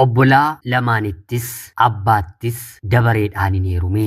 obbolaa lamaanittis abbaattis dabareedhaan hin heerume.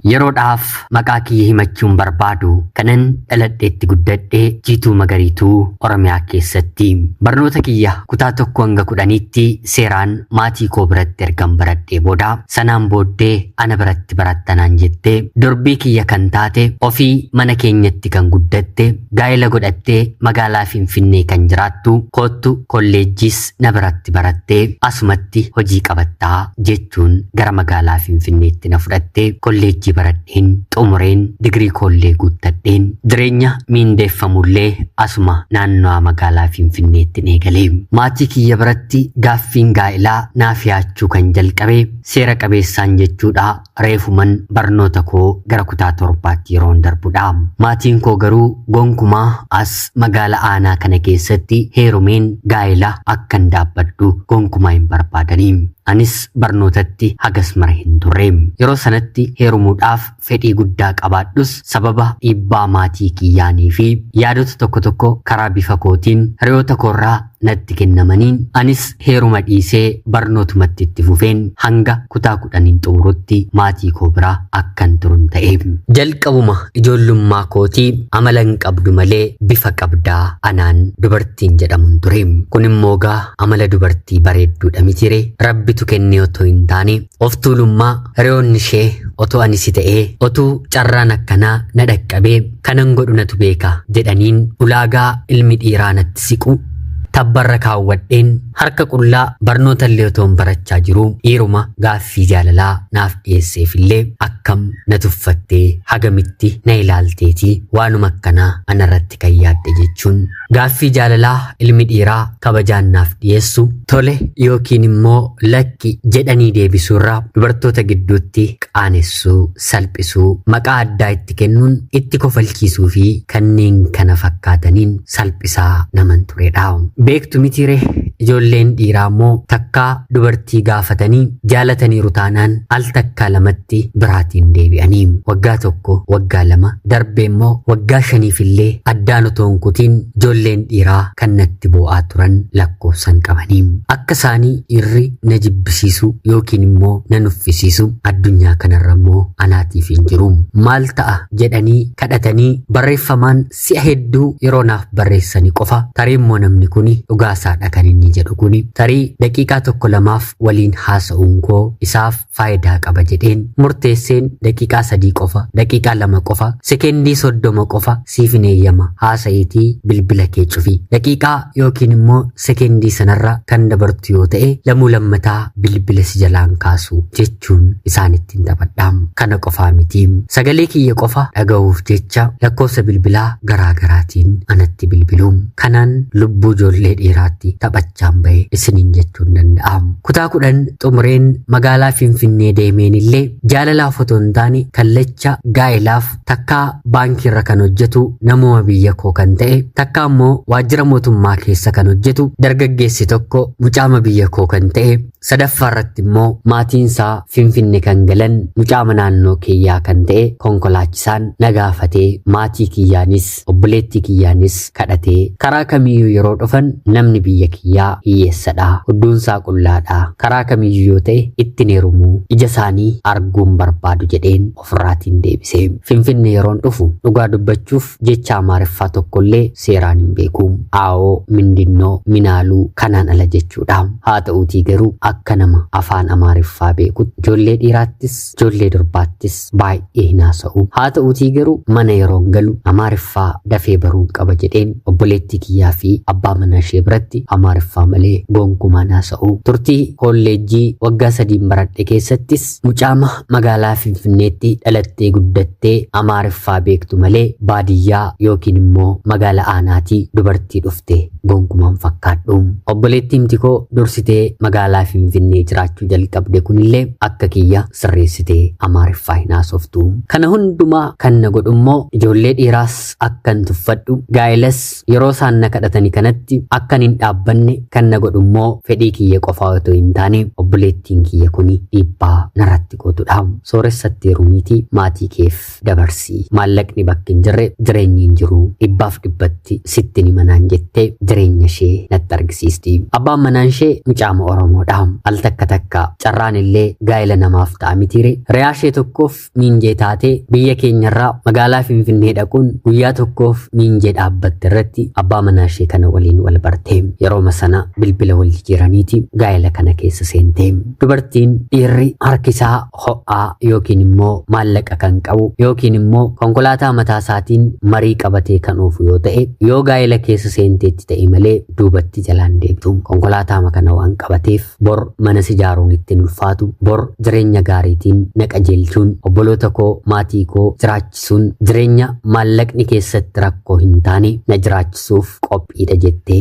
Yeroodhaaf maqaa kiyya himachuun barbaadu kanan dhaladheetti guddadhee Jiituu Magariituu Oromiyaa keessatti barnoota kiyya kutaa 1 hanga 10tti seeraan maatii koo biratti ergan baradhee booda sanaan booddee ana biratti barattanaan jettee dorbii kiyya kan taate ofii mana keenyatti kan guddatte gaa'ela godhattee magaalaa Finfinnee kan jiraattu koottu kolleejjiis na biratti barattee asumatti hojii qabattaa jechuun gara magaalaa Finfinneetti na fudhattee kolleejjii baradheen xumureen digirii koollee guuttadheen jireenya miindeeffamullee asuma naannoo magaalaa Finfinneetti eegalee maatii kiyya biratti gaaffiin gaa'elaa naaf yaachuu kan jalqabe seera qabeessaan jechuudha reefuman barnoota koo gara kutaa 7tti yeroon darbudha. Maatiin koo garuu gonkumaa as magaalaa aanaa kana keessatti heerumeen gaa'ela akkan dhaabbadhu gonkumaa hin barbaadanii. Anis barnootatti hagas mara hin turre. Yeroo sanatti heerumuudhaaf fedhii guddaa qabaadhus sababa dhiibbaa maatii kiyyaanii fi yaadota tokko tokko karaa bifa kootiin hiriyoota koorraa natti kennamaniin anis heeruma dhiisee barnootumatti itti fufeen hanga kutaa 10 xumurutti maatii koo biraa akkan turun ta'e. Jalqabuma ijoollummaa kootii amala hin qabdu malee bifa qabdaa anaan dubartiin jedhamuun ture. Kun immoo gaa amala dubartii bareedduudha mitire rabbitu kennee otoo hin taane of tuulummaa hiriyoonni ishee otoo anis ta'ee otuu carraan akkanaa na dhaqqabee kanan godhu natu beeka jedhaniin ulaagaa ilmi dhiiraa natti siqu tabbarra kaawwadheen harka qullaa barnoota illee otoon barachaa jiru dhiiruma gaaffii jaalalaa naaf dhiyeesseefillee akkam na tuffattee hagamitti na ilaalteetii waanuma akkanaa anarratti kan yaadde jechuun gaaffii jaalalaa ilmi dhiiraa kabajaan naaf dhiyeessu tole yookiin immoo lakki jedhanii deebisuurraa dubartoota gidduutti qaanessuu salphisuu maqaa addaa itti kennuun itti kofalchiisuu fi kanneen kana fakkaataniin salphisaa naman turedha. Beektu mitire ijoolleen dhiiraa immoo takkaa dubartii gaafatanii jaalataniiru taanaan al takkaa lamatti biraatiin deebi'anii waggaa 1 waggaa 2 darbee immoo waggaa 5illee addaan otoo hin kutiin ijoolleen dhiiraa kan natti boo'aa turan lakkoofsan qabanii akka isaanii irri na jibbisiisu yookiin immoo na nuffisiisu addunyaa kanarra immoo anaatiif hin jiru. Maal ta'a jedhanii kadhatanii barreeffamaan si'a hedduu yeroo naaf barreessanii qofa tarii immoo namni kuni dhugaasaadha kan inni jedhu kuni tarii daqiiqaa 1-2 waliin haasa'uun koo isaaf faayidaa qaba jedheen murteesseen daqiiqaa 3 qofa daqiiqaa 2 qofa sekendii 30 qofa siif hin eeyyama haasa'iitii bilbila kee cufi daqiiqaa yookiin immoo sekendii sanarra kan dabartu yoo ta'e lamuu lammataa bilbila si jalaan kaasu jechuun isaanitti hin taphadhaam. Kana qofaa miti sagalee kiyya qofa dhaga'uuf jecha lakkoofsa bilbilaa garaagaraatiin anatti bilbilu kanaan lubbuu ijoollee dhiiraatti taphachaan bahe isiniin jechuun danda'am. Kutaa 10 xumureen magaalaa Finfinnee deemeen illee jaalalaaf otoo hin taane kallacha gaa'elaaf takkaa baankiirra kan hojjetu namuma biyya koo kan ta'e takkaa immoo waajjira mootummaa keessa kan hojjetu dargaggeessi tokko mucaama biyya koo kan ta'e sadaffaa irratti immoo maatiinsaa Finfinnee kan galan mucaama naannoo kiyyaa kan ta'e konkolaachisaan na gaafatee maatii kiyyaanis obboleettii kiyyaanis kadhatee karaa kamiyyuu yeroo dhufan namni biyya kiyyaa hiyyeessadha hudduunsaa qullaadha karaa kamiyyuu yoo ta'e ittiin heerumuu ija isaanii arguun barbaadu jedheen ofirraatiin deebisee Finfinnee yeroon dhufu dhugaa dubbachuuf jecha Amaariffaa tokkollee seeraan hin beeku aawoo mindinnoo minaaluu kanaan ala jechuudha. Haa ta'uutii garuu akka nama afaan Amaariffaa beekutti ijoollee dhiiraattis ijoollee durbaattis baay'ee hin haasa'u. Haa ta'uutii garuu mana yeroon galu Amaariffaa dafee baruun qaba jedheen obboleettii kiyyaa fi abbaa manaa ishee biratti Amaariffaa malee gonkumaan haasa'u. Turtii kolleejjii waggaa 3 baradhe keessattis mucaama magaalaa Finfinneetti dhalattee guddattee Amaariffaa beektu malee baadiyyaa yookiin immoo magaalaa aanaatii dubartii dhufte gonkumaan fakkaadhu. Obboleettiin tikoo dursitee magaalaa Finfinnee Finfinnee jiraachuu jalqabde kunillee akka kiyya sirreessitee Amaariffaa hin haasoftu. Kana hundumaa kan na godhummoo ijoollee dhiiraas akkan tuffadhu gaa'ilas yeroo isaan na kadhatanii kanatti akkan hin dhaabbanne kan na godhummoo fedhii kiyya qofaa otoo hin taane obboleettiin kiyya kuni dhiibbaa narratti gootudha. Sooressatti heerumiitii maatii keef dabarsii maallaqni bakki hin jirre jireenyi hin jiru dhibbaaf dhibbatti sitti ni manaan jettee jireenya ishee natti argisiisti. Abbaan manaan ishee mucaama Oromoodha. Al takka takka carraan illee gaa'ela namaaf ta'a mitiire. Riyaa ishee tokkoof miinjee taatee biyya keenyarraa magaalaa Finfinnee dhaquun guyyaa tokkoof miinjee dhaabbatte irratti abbaa manaa ishee kana waliin wal bartee yeroo sana bilbila wal jijjiiraniiti gaa'ela kana keessa seentee. Dubartiin dhiirri harkisaa ho'aa yookiin immoo maallaqa kan qabu yookiin immoo konkolaataa mataa isaatiin marii qabatee kan oofu yoo ta'e yoo gaa'ela keessa seenteetti ta'e malee duubatti jalaan deebtu. Konkolaataa kana waan qabateef bor mana ijaaruun ittiin ulfaatu bor jireenya gaariitiin na qajeelchuun obboloota koo maatii koo jiraachisuun jireenya maallaqni keessatti rakkoo hin taane na jiraachisuuf qophiidha jettee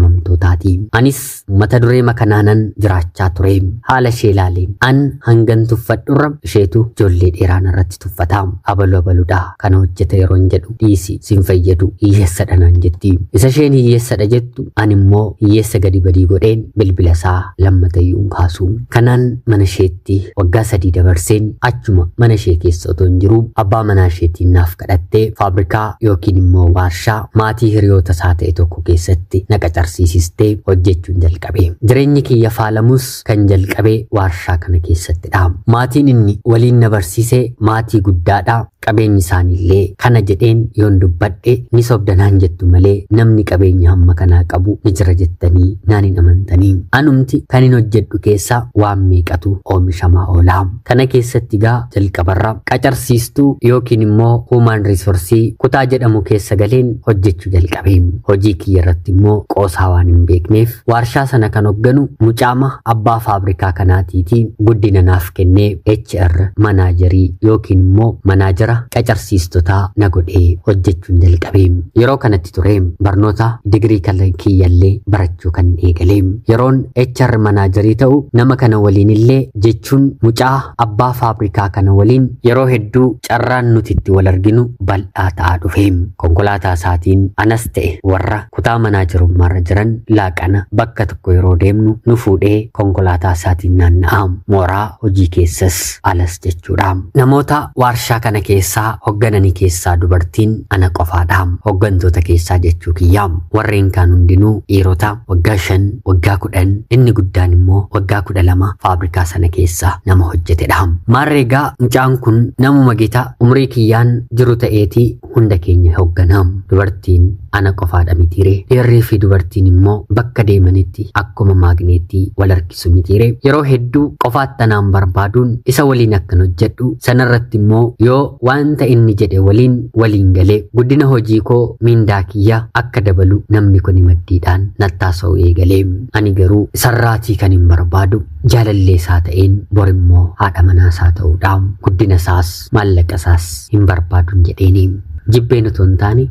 eeyyamamtootaati. Anis mata duree makanaanan jiraachaa ture. Haala ishee ilaaleen an hangan tuffadhurra isheetu ijoollee dheeraan irratti tuffata. Abaluudha kana hojjeta yeroon jedhu dhiisi sin fayyadu hiyyeessadha naan jetti. Isa isheen hiyyeessadha jettu an immoo hiyyeessa gadi badii godheen bilbila isaa lammatayyuu kaasu. Kanaan mana isheetti waggaa 3 dabarseen achuma mana ishee keessa otoo hin jiru abbaa manaa isheetiin naaf kadhattee faabrikaa yookiin immoo warshaa maatii hiriyoota isaa ta'e tokko keessatti na qacarsiisistee hojjechuun jalqabe. Jireenyi kiyya faalamus kan jalqabe warshaa kana keessattidha. Maatiin inni waliin na barsiisee maatii guddaadha. Qabeenyi isaaniillee kana jedheen yoon dubbadhe ni sobdanaan jettu malee namni qabeenya hamma kanaa qabu ni jira jettanii naan hin amantanii. Anumti kan hin hojjedhu keessa waan meeqatu oomishamaa oola. Kana keessatti gaa jalqabarra qacarsiistuu yookiin immoo human resource kutaa jedhamu keessa galeen hojjechuu jalqabe. Hojii kiyya irratti immoo qoosaa waan hin beekneef warshaa sana kan hogganu mucaama abbaa faabrikaa kanaatiitii guddina naaf kennee HR manaajarii yookiin immoo manaajara qacarsiistotaa na godhee hojjechuun jalqabe. Yeroo kanatti ture barnoota digirii kiyyallee barachuu kan eegale. Yeroon HR manaajarii ta'u nama kana waliin illee jechuun mucaa abbaa faabrikaa kana waliin yeroo hedduu carraan nuti itti wal arginu bal'aa ta'aa dhufe. Konkolaataa isaatiin anas ta'e warra kutaa manaajarummaarra jiran laaqana bakka tokko yeroo deemnu nu fuudhee konkolaataa isaatiin naanna'a. Mooraa hojii keessas alas jechuudha. Namoota warshaa kana keessaa hoggananii keessaa dubartiin ana qofaadha. Hoggantoota keessaa jechuu kiyyaa warreen kaan hundinuu dhiirota waggaa 5 waggaa 10 inni guddaan immoo waggaa 12 faabrikaa sana keessa nama hojjetedha. Maarreegaa mucaan kun namuma gita umrii kiyyaan jiru ta'eeti hunda keenya hogganam. Dubartiin ana qofaadha mitiire. Dhiirrii fi dubartiin immoo bakka deemanitti akkuma maagneetii wal harkisu mitiire. Yeroo hedduu qofaatti anaan barbaaduun isa waliin akkan hojjedhu sanarratti immoo yoo wanta inni jedhe waliin galee guddina hojii koo miindaa kiyya akka dabalu namni kun maddiidhaan nattaasa'u eegalee. Ani garuu sarraatii kan hin barbaadu jaalallee isaa ta'een bor immoo haadha manaa isaa ta'uudha. Guddina isaas maallaqa isaas hin barbaadun jedheeni. Jibbeen otoo hin taane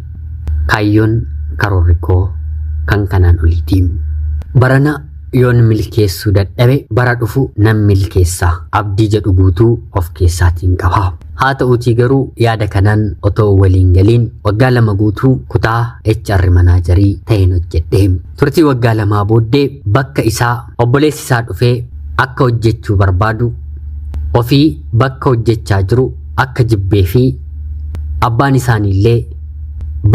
kaayyoon karoorri koo kan kanaan oliiti. Barana yoon milkeessuu dadhabe bara dhufu nan milkeessa abdii jedhu guutuu of keessaatiin qaba. Haa ta'uutii garuu yaada kanaan otoo waliin galiin waggaa 2 guutuu kutaa HR manaajarii ta'een hojjedhe. Turtii waggaa 2 booddee bakka isaa obboleessi isaa dhufee akka hojjechuu barbaadu ofii bakka hojjechaa jiru akka jibbee fi abbaan isaaniillee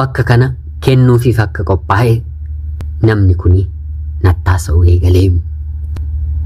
bakka kana kennuufiif akka qophaa'e namni kuni nattaasa'u eegalee.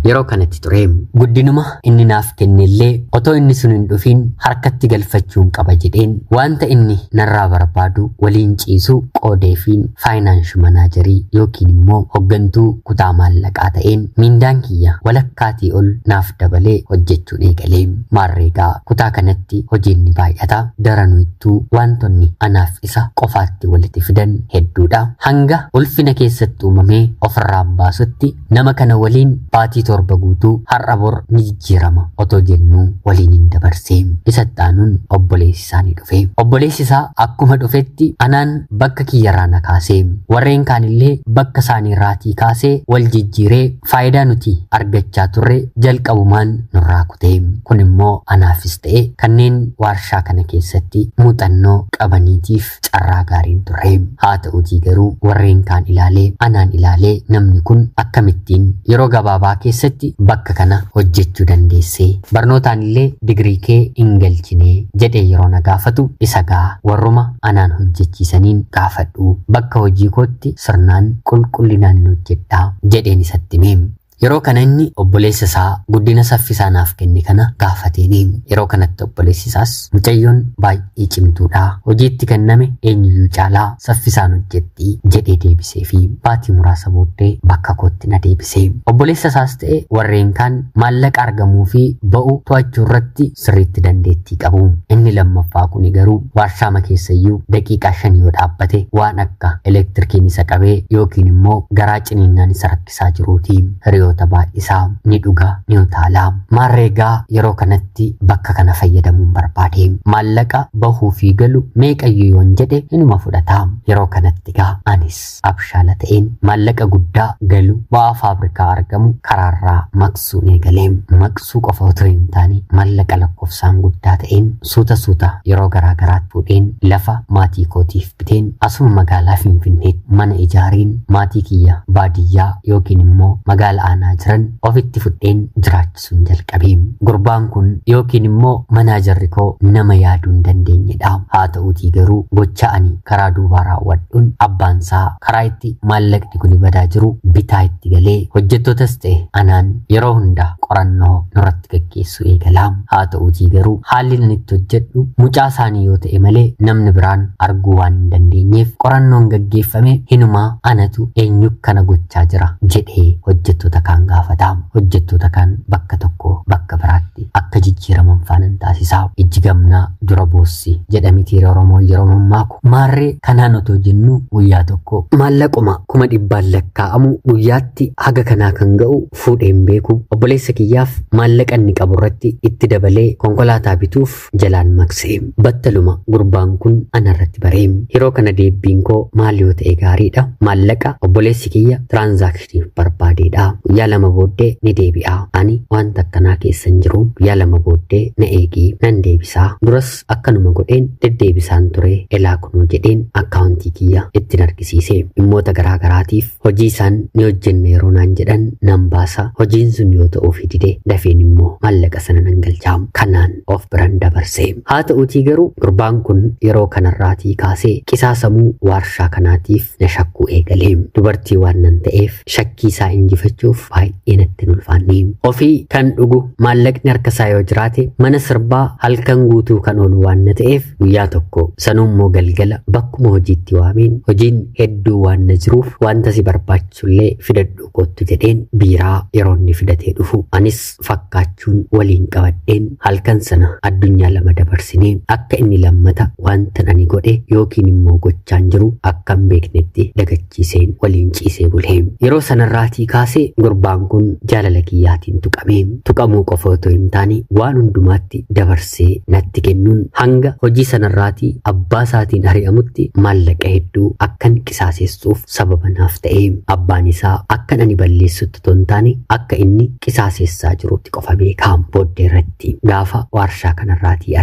Yeroo kanatti ture guddinuma inni naaf kennellee otoo inni sun hin dhufin harkatti galfachuun qaba jedheen wanta inni narraa barbaadu waliin ciisu qoodeefiin faayinaansii manaajarii yookiin immoo hoggantuu kutaa maallaqaa ta'een miindaan kiyya walakkaatii ol naaf dabalee hojjechuun eegalee. Maarreegaa kutaa kanatti hojiin ni baay'ata. Daranuuttuu wantonni anaaf isa qofaatti walitti fidan hedduudha. Hanga ulfina keessatti uumamee ofirraan baasutti nama kana waliin baatii torba guutuu har'a bor ni jijjiirama otoo jennuu waliin hin dabarsee isattaanuun obboleessi isaanii dhufe. Obboleessi isaa akkuma dhufetti anaan bakka kiyyarraa na kaasee warreen kaanillee bakka isaanii irraatii kaasee wal jijjiiree faayidaa nuti argachaa turre jalqabumaan nurraa kutee. Kun immoo anaafis ta'e kanneen warshaa kana keessatti muuxannoo qabaniitiif carraa gaariin turre. Haa ta'uutii garuu warreen kaan ilaalee anaan ilaalee namni kun akkamittiin yeroo gabaabaa keessatti bakka kana hojjechuu dandeesse barnootaan illee digirii kee hin galchine jedhee yeroo na gaafatu isa gaa warruma anaan hojjechiisaniin gaafadhu bakka hojii kootti sirnaan qulqullinaan hojjedhaa jedheen isatti hime. Yeroo kana inni obboleessa isaa guddina saffisaa naaf kenne kana gaafateeni. Yeroo kanatti obboleessi isaas mucayyoon baay'ee cimtuudha hojiitti kenname eenyuyyuu caalaa saffisaan hojjetti jedhee deebiseefi baatii muraasa booddee bakka kootti na deebise. Obboleessa isaas ta'e warreen kaan maallaqa argamuu fi ba'u to'achuu irratti sirriitti dandeettii qabu. Inni lammaffaa kuni garuu warshaama keessayyuu daqiiqaa 5 yoo dhaabbate waan akka elektirikiin isa qabee yookiin immoo garaa ciniinnaan isa rakkisaa jiruuti. Baay'isaa ni dhuga ni utaalaa. Maarreegaa yeroo kanatti bakka kana fayyadamuun barbaade. Maallaqa bahuu fi galu meeqayyuu yoon jedhe inuma fudhataa. Yeroo kanatti gaa anis abshaala ta'een maallaqa guddaa galu ba'aa faabrikaa argamu karaarraa maqsuun eegalee. Maqsuu qofa otoo hin taane maallaqa lakkoofsaan guddaa ta'een suuta yeroo garaagaraatti fuudheen lafa maatii kootiif biteen asuma magaalaa Finfinneetti mana ijaariin maatii kiyya baadiyyaa yookiin immoo magaalaa jiran ofitti fudheen jiraachisuun jalqabee. Gurbaan kun yookiin immoo manaajarri koo nama yaaduu hin dandeenyedha. Haa ta'uutii garuu gocha ani karaa duubaa raawwadhuun abbaansaa karaa itti maallaqni kun badaa jiru bitaa itti galee hojjettootas ta'e anaan yeroo hunda qorannoo nurratti gaggeessuu eegala. Haa ta'uutii garuu haalli nan itti hojjedhu mucaa isaanii yoo ta'e malee namni biraan arguu waan hin dandeenyeef qorannoon gaggeeffame hinumaa anatu eenyu kana gochaa jira jedhee hojjettoota kaan gaafata. Hojjettoota kaan bakka tokko bakka biraatti akka jijjiiraman faanan taasisaa. Ijji gamnaa dura boossi jedhamiti Oromoo yeroo mammaaku maarree kanaan otoo jennu guyyaa tokko maallaquma 100 lakkaa'amu guyyaatti haga kanaa kan ga'u fuudheen beeku. Obboleessa kiyyaaf maallaqa inni qabu irratti itti dabalee konkolaataa bituuf jalaan maqsee. Battaluma gurbaan kun anarratti baree. Yeroo kana deebbiin koo maal yoo ta'e gaariidha. Maallaqa obboleessi kiyya tiraanzaakshiniif barbaadeedha. Guyyaa 2 booddee ni deebi'a. Ani wanta akkanaa keessa hin jiru. Guyyaa 2 booddee na eegii nan deebisaa. Duras akkanuma godheen deddeebisaan ture. Elaa kunoo jedheen akkaawuntii kiyya ittiin argisiise. Dhimmoota garaagaraatiif hojii isaan ni hojjenne yeroo naan jedhan nan baasa. Hojiin sun yoo ta'uuf dide dafeen immoo maallaqa sana nan galchaa. Kanaan of biran dabarse. Haa ta'uutii garuu gurbaan kun yeroo kanarraatii kaasee qisaasamuu warshaa kanaatiif na shakkuu eegalee. Dubartii waan nan ta'eef shakkii isaa injifachuuf baay'ee natti hin ulfaanne. Ofii kan dhugu maallaqni harka isaa yoo jiraate mana sirbaa halkan guutuu kan oolu waan na ta'eef guyyaa tokko sanuummoo galgala bakkuma hojiitti waameen hojiin hedduu waan na jiruuf wanta si barbaachisullee fidadhu kottu jedheen biiraa yeroo inni fidatee dhufu anis fakkaachuun waliin qabadheen halkan sana addunyaa lama dabarsinee akka inni lammata wanta ani godhe yookiin immoo gochaan jiru akka hin beeknetti dagachiiseen waliin ciisee bulee. Yeroo sanarraatii kaasee gurbaan kun jaalala kiyyaatiin tuqamee. Tuqamuu qofa otoo hin taane waan hundumaatti dabarsee natti kennuun hanga hojii sanarraatii abbaa isaatiin ari'amutti maallaqa hedduu akkan qisaaseessuuf sababa naaf ta'e. Abbaan isaa akkan ani balleessutti otoo hin taane akka inni qisaaseessaa jirutti qofa beekaa. Booddee irratti gaafa warshaa kanarraatii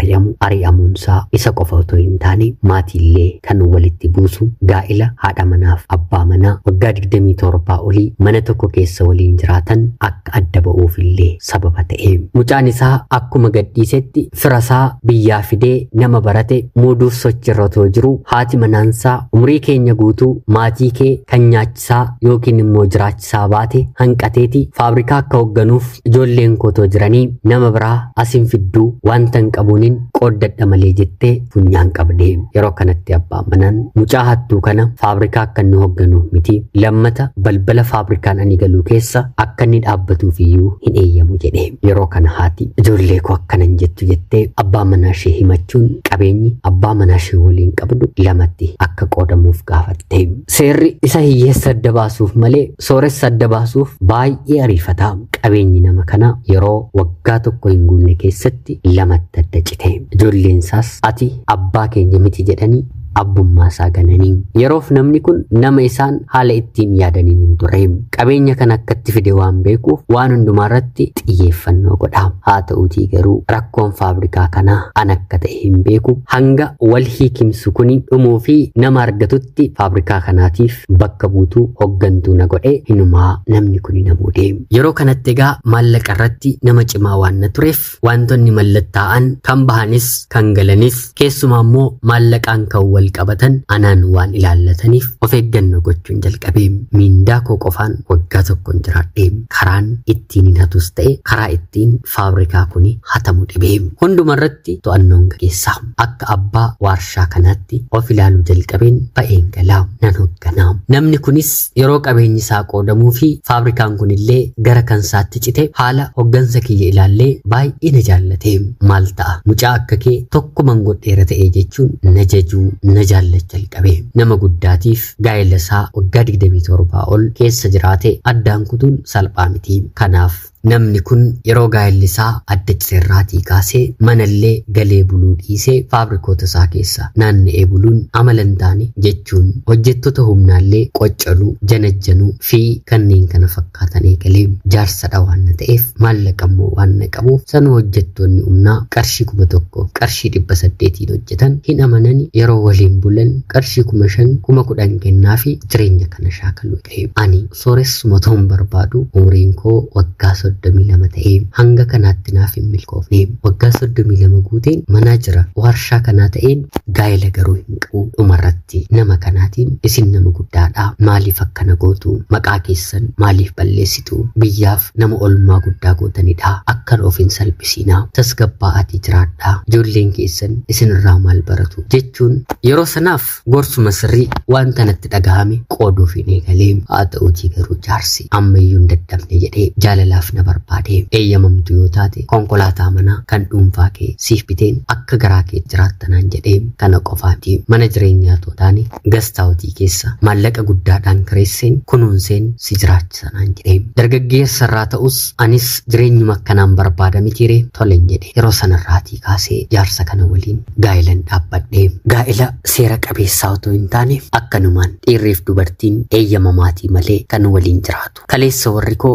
ari'amuunsaa isa qofa otoo hin taane maatiillee kan walitti buusu gaa'ila haadha manaaf abbaa manaa waggaa 27 olii mana tokko keessa waliin jiraatan akka adda ba'uufillee sababa ta'e. Mucaan isaa akkuma gadhiisetti firasaa biyyaa fidee nama barate muuduuf sochirra otoo jiru haati manaansaa umrii keenya guutuu maatii kee kan nyaachisaa yookiin immoo jiraachisaa baate hanqateeti faabrikaa akka hoogganuuf ijoolleen kootoo jiranii nama biraa asin fidduu wanta hin qabuuniin qooddadha malee jettee funyaan qabdee. Yeroo kanatti abbaan manaan mucaa hattuu kana faabrikaa akka inni hoogganuuf miti lammata balbala faabrikaan ani galuu keessa akka inni dhaabbatuuf iyyuu hin eeyyamu jedhe. Yeroo kana haati ijoollee koo akkanan jettu jettee abbaa manaa ishee himachuun qabeenyi abbaa manaa ishee waliin qabdu lamatti akka qoodamuuf gaafatte. Seerri isa hiyyeessa adda baasuuf malee sooressa adda baasuuf baay'ee ariifataa. Qabeenyi nama kana yeroo waggaa tokko hin guunne keessatti lamatti adda cite. Ijoolleen isaas ati abbaa keenya miti jedhanii abbummaa isaa gananii. Yeroof namni kun nama isaan haala ittiin yaadaniin hin turre. Qabeenya kan akkatti fide waan beekuuf waan hundumaa irratti xiyyeeffannoo godha. Haa ta'uutii garuu rakkoon faabrikaa kanaa an akka ta'e hin beeku. Hanga wal hiikimsu kuni dhumuu fi nama argatutti faabrikaa kanaatiif bakka buutuu hoggantuu na godhe hinumaa namni kuni na muudee. Yeroo kanatti egaa maallaqa irratti nama cimaa waan na tureef wantoonni mallattaa'an kan bahanis kan galanis keessumaa immoo maallaqaan kan wal qabatan anaan waan ilaallataniif of eeggannoo gochuun jalqabee. Miindaa koo qofaan waggaa tokkoon jiraadhee karaan ittiin hin hatus ta'e karaa ittiin faabrikaa kuni hatamu dhibee. Hunduma irratti to'annoon gaggeessaa. Akka abbaa waarshaa kanaatti of ilaaluu jalqabeen ba'een galaa nan hoogganaa. Namni kunis yeroo qabeenyi isaa qoodamuu fi faabrikaan kunillee gara kansaatti cite haala hooggansa kiyya ilaallee baay'ee na jaallate. Maal ta'a mucaa akka kee tokkuman godheera ta'e jechuun na jajuu na jaallachuu jalqabe. Nama guddaatiif gaa'ela isaa waggaa 27 ol keessa jiraate addaan kutuun salphaa miti. Kanaaf namni kun yeroo gaa'elli isaa adda ciseerraatii kaasee manallee galee buluu dhiisee faabrikoota isaa keessa naanna'ee buluun amala hin taane jechuun hojjettoota humnaallee qoccoluu, janajjanuu fi kanneen kana fakkaatan eegalee jaarsadha waan ta'eef maallaqa immoo waan qabuuf sanuu hojjettoonni humnaa qarshii 1,000 qarshii 800 hojjetan hin amanani. Yeroo waliin bulan qarshii 5,000 10,000 kennaa fi jireenya kana shaakaluu qe'e. Ani sooressuma toon barbaadu umriin koo waggaa 32 ta'ee hanga kanaatti naaf hin milkoofne. Waggaa 32 guuteen manaa jira waarshaa kanaa ta'een gaa'ela garuu hin qabu. Dhumarratti nama kanaatiin isin nama guddaadha, maaliif akkana gootu, maqaa keessan maaliif balleessitu, biyyaaf nama olmaa guddaa gootanidha, akkan of hin salphisiinaa, tasgabbaa'atii jiraadha, ijoolleen keessan isinirraa maal baratu jechuun yeroo sanaaf gorsuma sirrii waan tanatti dhagahame qooduuf hin eegalee. Haa ta'uutii garuu jaarsi ammayyuu hin dadhabne jedhee jaalalaaf na barbaade. Eeyyamamtu yoo taate konkolaataa manaa kan dhuunfaa kee siif biteen akka garaa kee jiraattanaan jedhee. Kana qofaati mana jireenyaa tootaani gastaawutii keessa maallaqa guddaadhaan kireesseen kunuunseen si jiraachisanaan jedhee. Dargaggeessarraa ta'us anis jireenyuma akkanaan barbaada mitiiree tolen jedhe. Yeroo sanarraatii kaasee jaarsa kana waliin gaa'ilan dhaabbadhee. Gaa'ila seera qabeessaa otoo hin taane akkanumaan dhiirriif dubartiin eeyyamamaatii malee kan waliin jiraatu. Kaleessa warri koo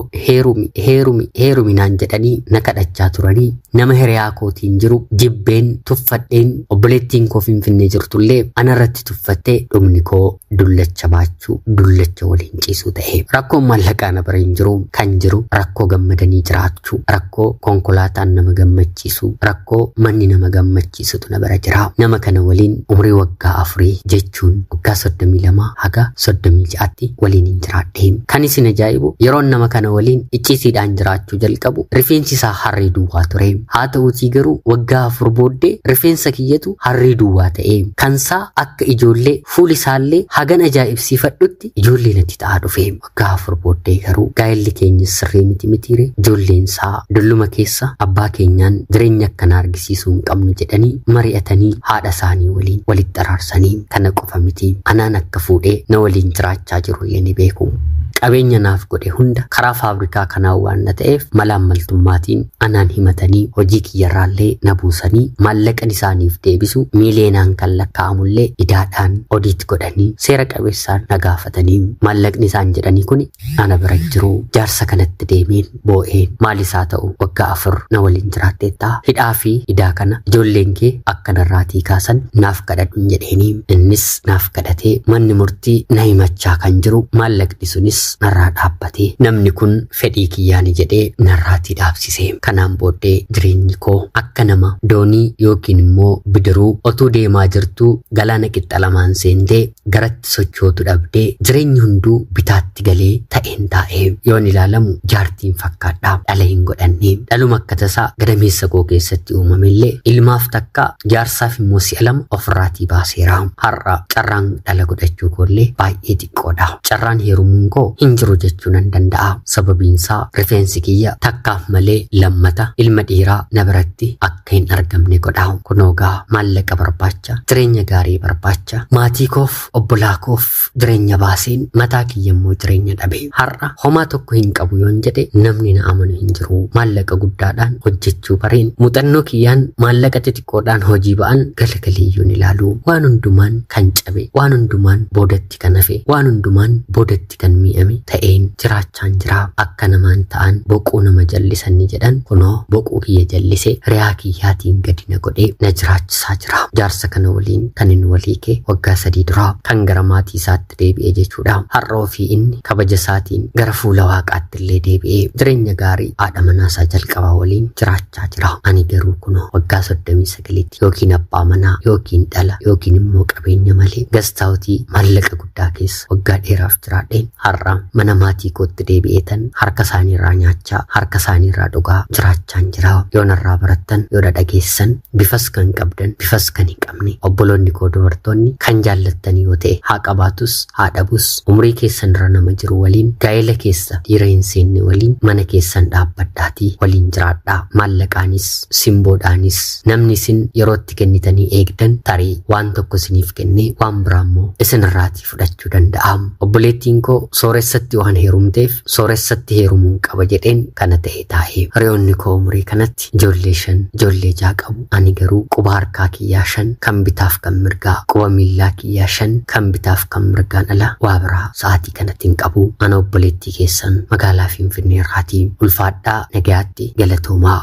heeruminaan jedhanii na kadhachaa turanii nama hiriyaa kootiin jiru jibbeen tuffadheen obboleettiin koo Finfinnee jirtullee anarratti tuffattee dhumni koo dullacha baachuu dullacha waliin ciisuu ta'e. Rakkoon maallaqaa na bira hin jiru. Kan jiru rakkoo gammadanii jiraachuu, rakkoo konkolaataan nama gammachiisu, rakkoo manni nama gammachiisutu na bira jira. Nama kana waliin umrii waggaa 4 jechuun waggaa 32 haga 36tti waliin hin jiraadhe. Kan isin ajaa'ibu yeroo nama kana waliin iccisiidhaan jiraachuu jalqabu rifeensi isaa harrii duwwaa ture. Haa ta'uutii garuu waggaa 4 booddee rifeensa kiyyatu harrii duwwaa ta'e. Kansaa akka ijoollee fuuli isaallee hagan ajaa'ibsiifadhutti ijoollee natti ta'aa dhufe. Waggaa 4 booddee garuu gaa'elli keenya sirrii mitiire ijoolleen isaa dulluma keessa abbaa keenyaan jireenya akkanaa argisiisuu hin qabnu jedhanii mari'atanii haadha isaanii waliin walitti araarsanii. Kana qofa miti anaan akka fuudhee na waliin jiraachaa jiru ni beeku. Qabeenya naaf godhe hunda karaa faabrikaa kanaa waan ta'eef malaammaltummaatiin anaan himatanii hojii kiyyarraallee na buusanii maallaqan isaaniif deebisu miileenaan kan lakkaa'amullee idaadhaan odiit godhanii seera qabeessaan na gaafatanii. Maallaqni isaan jedhanii kun ana bira jiru. Jaarsa kanatti deemeen boo'een maal isaa ta'u waggaa 4 na waliin jiraatteetta. Hidhaa fi idaa kana ijoolleen kee akkanarraatii kaasan naaf kadhadhu jedheeni. Innis naaf kadhatee manni murtii na himachaa kan jiru. Maallaqni sunis narraa dhaabbatee namni kun fedhii kiyyaani jedhee narraatii dhaabsise. Kanaan booddee jireenyi koo akka nama doonii yookiin immoo bidiruu otuu deemaa jirtuu galaana qixxalamaan seentee garatti sochootu dhabdee jireenyi hunduu bitaatti galee ta'een taa'ee yoon ilaalamu jaartiin fakkaadhaa dhala hin godhanne. Dhaluma akka tasaa gadameessa koo keessatti uumamellee ilmaaf takka jaarsaaf immoo si'a 2 ofirraatii baaseera. Har'a carraan dhala godhachuu koollee baay'ee xiqqoodha. Carraan heerumuun koo hinjiru jechuun nan danda'a. Sababiinsaa rifeensi kiyya takkaaf malee lammata ilma dhiiraa na biratti akka hin argamne godha. Kunoogaa maallaqa barbaacha, jireenya gaarii barbaacha, maatii koof obbolaa koof jireenya baaseen mataa kiyya immoo jireenya dhabe. Har'a homaa tokko hin qabu yoon jedhe namni na amanu hin jiru. Maallaqa guddaadhaan hojjechuu bareen muuxannoo kiyyaan maallaqa xixiqqoodhaan hojii ba'an galgaliyyuun ilaalu. Waan hundumaan kan cabe, waan hundumaan boodatti kan hafe, waan hundumaan boodatti kan mi'ame ta'een jiraachaan jira. Akka namaan ta'an boquu nama jallisanii jedhan kunoo boquu kiyya jallisee riyaa kiyyaatiin gadi na godhee na jiraachisaa jira. Jaarsa kana waliin kan inni walii kee waggaa 3 dura kan gara maatii isaatti deebi'ee jechuudha. Har'a ofii inni kabaja isaatiin gara fuula waaqaatti illee deebi'ee jireenya gaarii haadha manaasaa jalqabaa waliin jiraachaa jira. Ani garuu kunoo waggaa 39 yookiin abbaa manaa yookiin dhala yookiin immoo qabeenya malee gastaawutii maallaqa guddaa keessa waggaa dheeraaf jiraadheen har'a mana maatii kootti deebi'ee tan harka isaaniirraa nyaachaa harka isaaniirraa dhugaa jiraachaan jira. Yoo narraa barattan yoo dhageessan bifas kan qabdan bifas kan hin qabne obboloonni koo dubartoonni kan jaallattanii yoo ta'e haa qabaatus haa dhabus umrii keessan irra nama jiru waliin gaa'ela keessa dhiira hin seenne waliin mana keessan dhaabbadhaatii waliin jiraadhaa. Maallaqaanis simboodhaanis namni isin yerootti kennitanii eegdan tarii waan tokko isiniif kennee waan biraa immoo isinirraatii fudhachuu danda'a. Obboleettiin koo sooressatti waan heerumteef sooressatti heerumuun qaba jedheen kana ta'e taa'ee hiriyoonni koo umurii kanatti ijoollee 5 ijoollee 6 qabu. Ani garuu quba harkaa kiyyaa 5 kan bitaaf kan mirgaa quba miillaa kiyyaa 5 kan bitaaf kan mirgaan ala waa biraa sa'aatii kanatti hin qabu. Ana obboleettii keessan magaalaa Finfinnee irraatii ulfaadhaa nagayaatti galatoomaa.